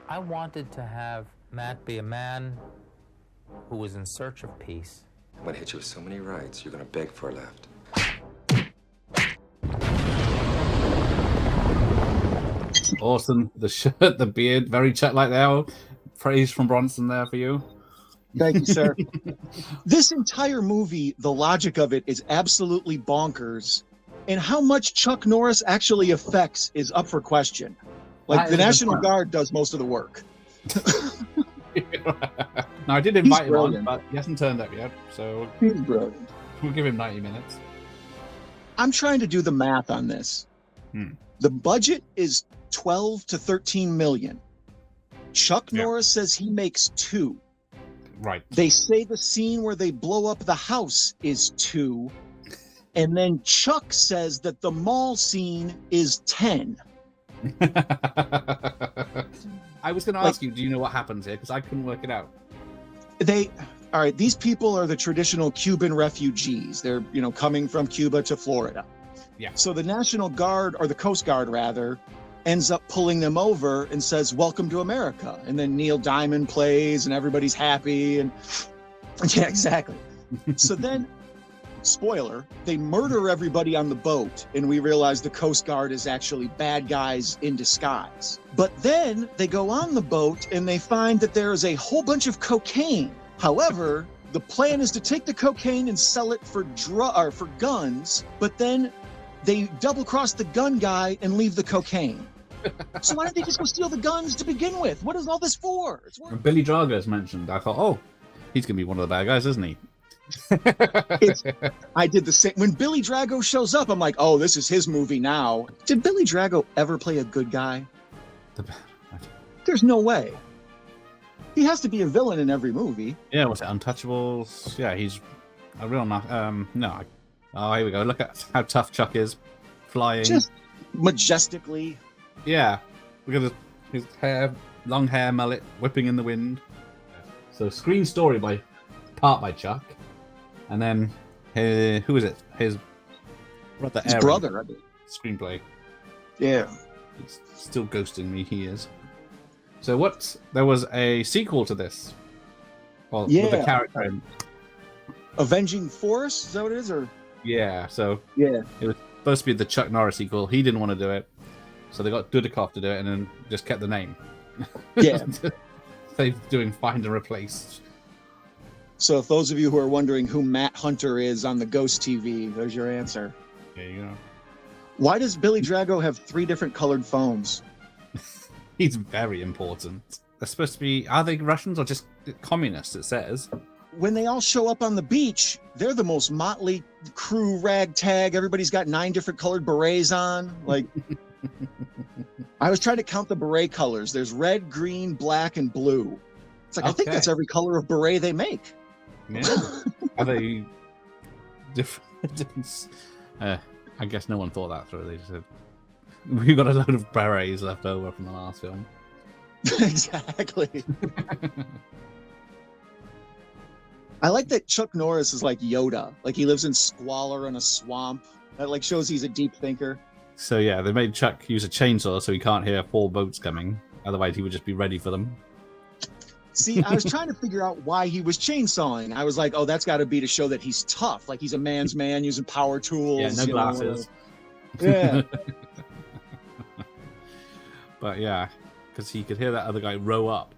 I wanted to have Matt be a man who was in search of peace. I'm gonna hit you with so many rights, you're gonna beg for a left. Awesome. The shirt, the beard, very Chuck-like there. Praise from Bronson there for you. Thank you, sir. This entire movie, the logic of it is absolutely bonkers. And how much Chuck Norris actually affects is up for question. Like, the National Guard does most of the work. Now, I did invite him brilliant. on, but he hasn't turned up yet. So He's brilliant. we'll give him 90 minutes. I'm trying to do the math on this. The budget is 12 to 13 million. Chuck Norris says he makes 2. Right. They say the scene where they blow up the house is 2. And then Chuck says that the mall scene is 10. I was going to ask you, do you know what happens here? Because I couldn't work it out. All right, these people are the traditional Cuban refugees. They're, coming from Cuba to Florida. Yeah. So the National Guard, or the Coast Guard rather, ends up pulling them over and says, "Welcome to America." And then Neil Diamond plays and everybody's happy. And yeah, exactly. So then, spoiler, they murder everybody on the boat, and we realize the Coast Guard is actually bad guys in disguise. But then they go on the boat and they find that there is a whole bunch of cocaine. However, the plan is to take the cocaine and sell it for guns, but then they double-cross the gun guy and leave the cocaine. So why don't they just go steal the guns to begin with? What is all this for? When Billy Drago is mentioned, I thought, oh, he's going to be one of the bad guys, isn't he? I did the same. When Billy Drago shows up, I'm like, oh, this is his movie now. Did Billy Drago ever play a good guy? There's no way. He has to be a villain in every movie. Yeah, what's it, Untouchables? Yeah, he's a real... no. Oh, here we go. Look at how tough Chuck is. Flying. Just majestically. Yeah. Look at his hair, long hair, mullet, whipping in the wind. So, screen story by Chuck. And then, who is it? His brother, His Aaron. brother, I mean. Screenplay. Yeah. He's still ghosting me, he is. So there was a sequel to this? Well, with the character in... Avenging Force? Is that what it is? Or Yeah, so yeah, it was supposed to be the Chuck Norris sequel. He didn't want to do it. So they got Dudikoff to do it and then just kept the name. Yeah. They're doing Find and Replace. So if those of you who are wondering who Matt Hunter is on the Ghost TV, there's your answer. There you go. Why does Billy Drago have 3 different colored phones? He's very important. They're supposed to be... Are they Russians or just communists, it says? When they all show up on the beach, they're the most motley crew, ragtag. Everybody's got 9 different colored berets on. Like, I was trying to count the beret colors. There's red, green, black, and blue. It's like, I think that's every color of beret they make. Yeah. Are they different? I guess no one thought that through. They just said, we've got a load of berets left over from the last film. Exactly. I like that Chuck Norris is like Yoda. Like, he lives in squalor in a swamp. That like shows he's a deep thinker. So yeah, they made Chuck use a chainsaw so he can't hear 4 boats coming. Otherwise, he would just be ready for them. See, I was trying to figure out why he was chainsawing. I was like, oh, that's got to be to show that he's tough. Like, he's a man's man using power tools. Yeah, no glasses. Yeah. But yeah, because he could hear that other guy row up.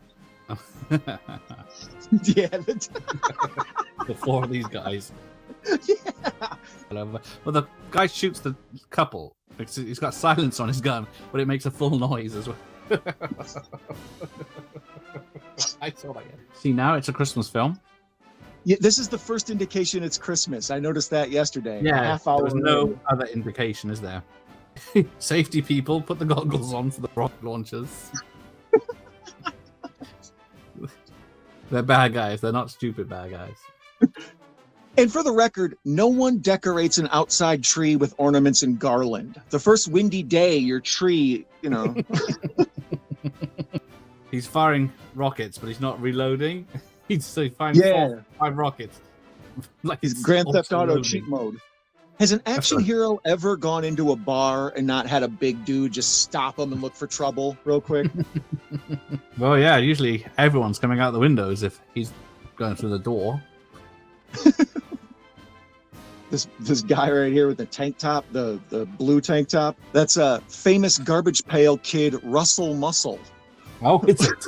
Yeah. The 4 of these guys. Yeah. Well, the guy shoots the couple. He's got silence on his gun, but it makes a full noise as well. I saw that. See, now it's a Christmas film. Yeah, this is the first indication it's Christmas. I noticed that yesterday. Yeah, there's no other indication, is there? Safety people, put the goggles on for the rocket launchers. They're bad guys. They're not stupid bad guys. And for the record, no one decorates an outside tree with ornaments and garland. The first windy day, your tree, He's firing rockets, but he's not reloading. He's firing 5 rockets. Like he's Grand Theft Auto cheat mode. Has an action hero ever gone into a bar and not had a big dude just stop him and look for trouble real quick? Well, yeah, usually everyone's coming out the windows if he's going through the door. This guy right here with the tank top, the blue tank top, that's a famous garbage pail kid, Russell Muscle. Oh, is it?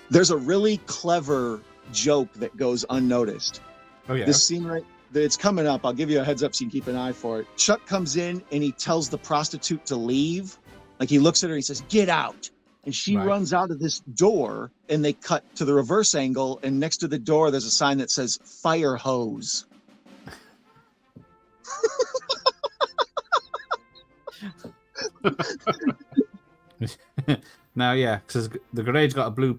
There's a really clever joke that goes unnoticed. Oh, yeah. This scene right, it's coming up. I'll give you a heads up so you can keep an eye for it. Chuck comes in and he tells the prostitute to leave. Like, he looks at her and he says, "Get out." And she runs out of this door, and they cut to the reverse angle. And next to the door, there's a sign that says "Fire Hose." Now, yeah, because the grenade got a blue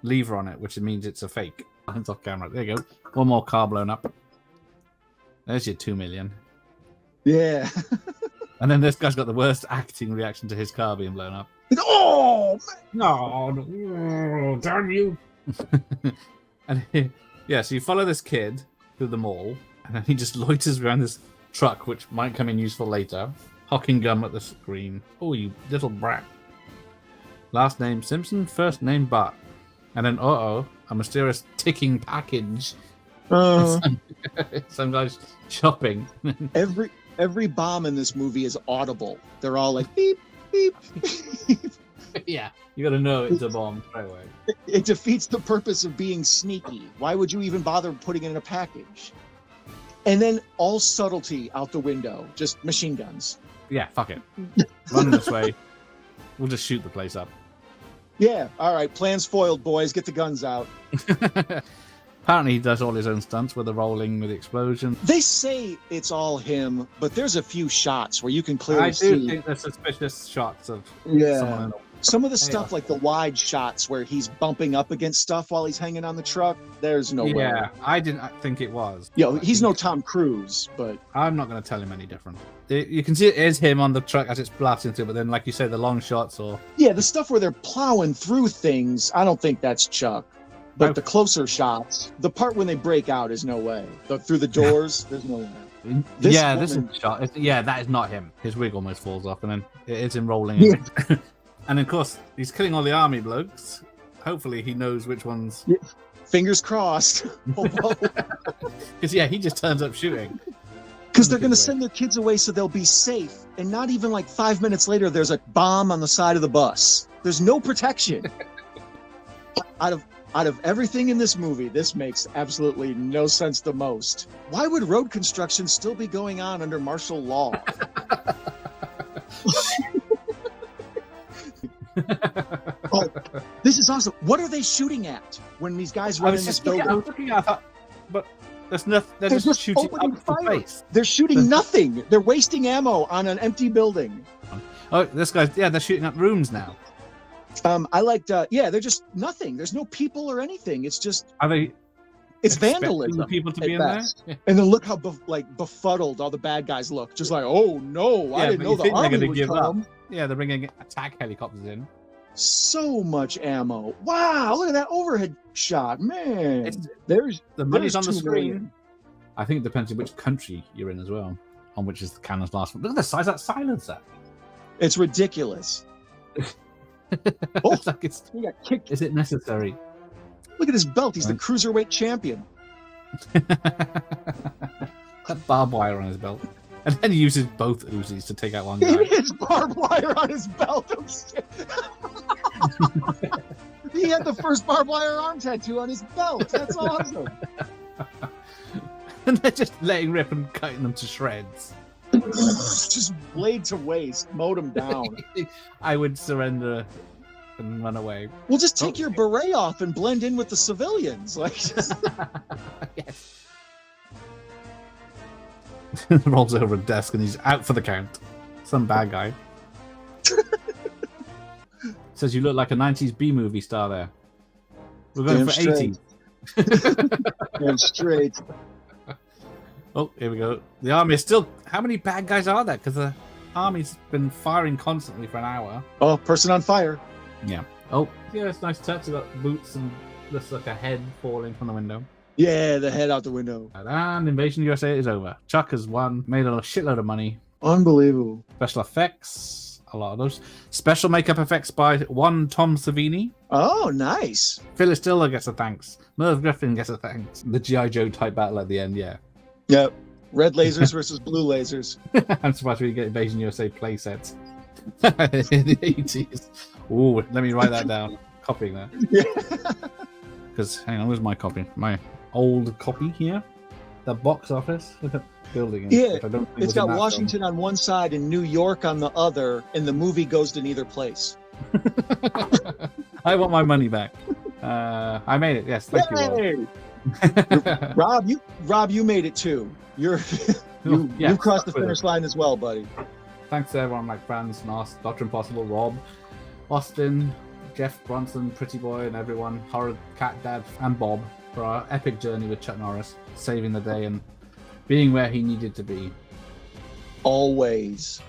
lever on it, which means it's a fake. Hands off camera. There you go. One more car blown up. There's your 2 million. Yeah. And then this guy's got the worst acting reaction to his car being blown up. Oh, No, damn you. And yeah, so you follow this kid through the mall, and then he just loiters around this truck, which might come in useful later, hocking gum at the screen. Oh, you little brat. Last name Simpson, first name Bart. And then, a mysterious ticking package. Some guy's shopping. Every bomb in this movie is audible. They're all like beep, beep, beep. Yeah, you got to know it's a bomb straight away. It defeats the purpose of being sneaky. Why would you even bother putting it in a package? And then all subtlety out the window. Just machine guns. Yeah, fuck it. Run this way. We'll just shoot the place up. Yeah, all right. Plans foiled, boys. Get the guns out. Apparently he does all his own stunts with the rolling, with the explosion. They say it's all him, but there's a few shots where you can clearly see. I do think there's suspicious shots of someone in the... Some of the stuff, like the wide shots where he's bumping up against stuff while he's hanging on the truck, there's no way. Yeah, I didn't think it was. He's no Tom Cruise, but... I'm not going to tell him any different. You can see it is him on the truck as it's blasting through, but then, like you say, the long shots or... Yeah, the stuff where they're plowing through things, I don't think that's Chuck. But the closer shots, the part when they break out is no way. Through the doors, there's no way. This is shot. That is not him. His wig almost falls off, and then it is him rolling. Yeah. And of course, he's killing all the army blokes. Hopefully, he knows which ones. Yeah. Fingers crossed. Because he just turns up shooting. Because they're going to send their kids away so they'll be safe, and not even like 5 minutes later, there's a bomb on the side of the bus. There's no protection. Out of everything in this movie, this makes absolutely no sense the most. Why would road construction still be going on under martial law? Oh, this is awesome. What are they shooting at when these guys run in this building? I was looking at that, but there's nothing. They're just shooting up the face. They're shooting nothing. They're wasting ammo on an empty building. Oh, this guy's, they're shooting up rooms now. I liked, they're just nothing. There's no people or anything. It's just... Are they... It's vandalism. People to be in there? Yeah. And then look how befuddled all the bad guys look. Just like, oh no, I didn't know the army would come. Yeah, they're bringing attack helicopters in. So much ammo. Wow, look at that overhead shot. Man, there's the money's on the $2 screen. million. I think it depends on which country you're in as well, on which is the cannon's last one. Look at the size of that silencer. It's ridiculous. He got kicked. Is it necessary? Look at his belt. He's the cruiserweight champion. That barbed wire on his belt. And then he uses both Uzis to take out one guy. It's barbed wire on his belt. Oh, shit. He had the first barbed wire arm tattoo on his belt. That's awesome. And they're just letting rip and cutting them to shreds. Just blade to waist. Mowed him down. I would surrender and run away. Well, just take your beret off and blend in with the civilians. Like, yes. Rolls over a desk and he's out for the count. Some bad guy. Says you look like a 90s B movie star there. We're going for 80s. Damn straight. Oh, here we go. The army is still... How many bad guys are there? Because the army's been firing constantly for an hour. Oh, person on fire. Yeah. Oh, yeah, it's nice touch. We've got boots and looks like a head falling from the window. Yeah, the head out the window. And Invasion USA is over. Chuck has won, made a shitload of money. Unbelievable. Special effects. a lot of those. Special makeup effects by one Tom Savini. Oh, nice. Phyllis Diller gets a thanks. Merv Griffin gets a thanks. The G.I. Joe type battle at the end, yeah. Yep. Red lasers versus blue lasers. I'm surprised we get Invasion USA play sets in the 80s. Ooh, let me write that down. Copying that. Yeah. Because, hang on, where's my copy? My old copy here. The box office building. Yeah, I don't think it's was in got that Washington on one side and New York on the other, and the movie goes to neither place. film. I want my money back. I made it. Yes, thank you. Rob. Rob, you made it too. You crossed the finish line as well, buddy. Thanks to everyone like Franz, Nos, Dr. Impossible, Rob, Austin, Jeff Bronson, Pretty Boy, and everyone, Horror Cat Dad, and Bob for our epic journey with Chuck Norris, saving the day and being where he needed to be. Always.